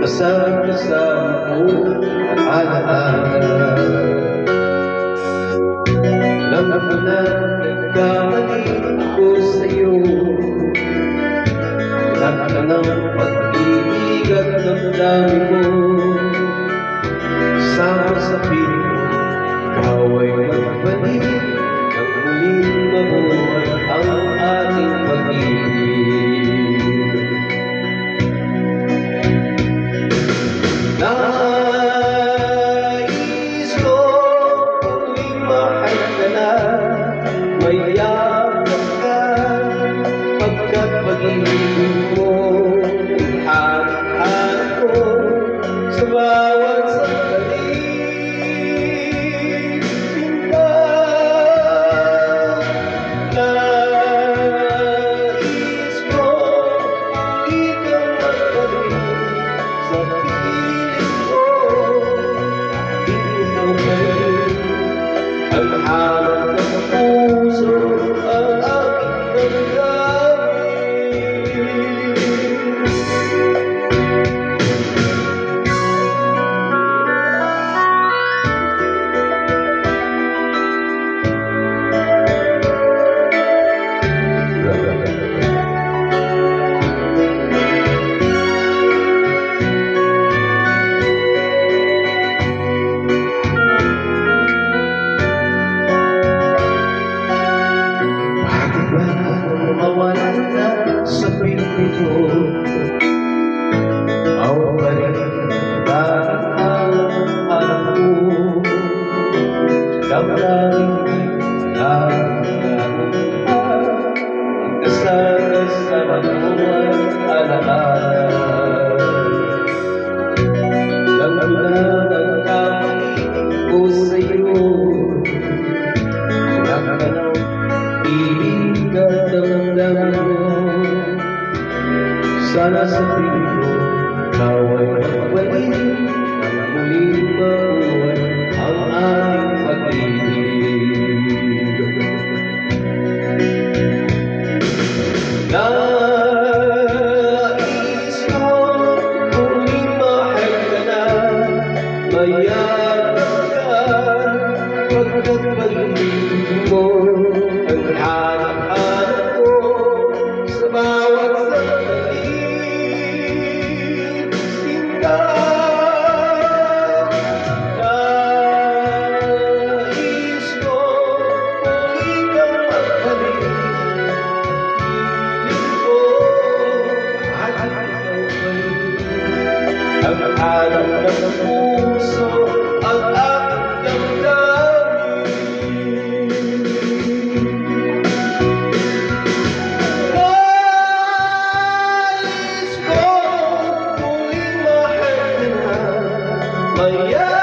kasama-sama mo alaala. Alam ko na nagkamali ako sa'yo, lahat ka ng pag-ibig at damdamin mo. Sama sa piling mo, ikaw ay magbalik nang muling mabuhay ang ating pag-ibig. Nais ko muling mahal ka na, mayabang ka, pagkat pag-ibig mo hanap-hanap ko sa bawat sandali. Sinta, nais ko di ka magbalik sa piling ko. Ikaw ngayon ang hanap ng puso, ang aking mawalan ka sa piling ko, ako pa rin hanap ko. Damdamin ay magkasama mo at alaala. Alam ko na nagkamali ko sa'yo, lahat ka ng ibig at damdamin mo. Sana sa piling mo, ikaw ay magbalik nang muling mabuhay ang ating pag-ibig. Nais ko muling mahal ka na, mayabang ka, pagkat pag-ibig mo ang hanap-hanap ko sa bawat sandali. Sinta, nais ko muling kang magbalik. Piling ko at ikaw ngayon ang hanap ng puso, ang aking damdamin. Nais ko muling mahal ka na,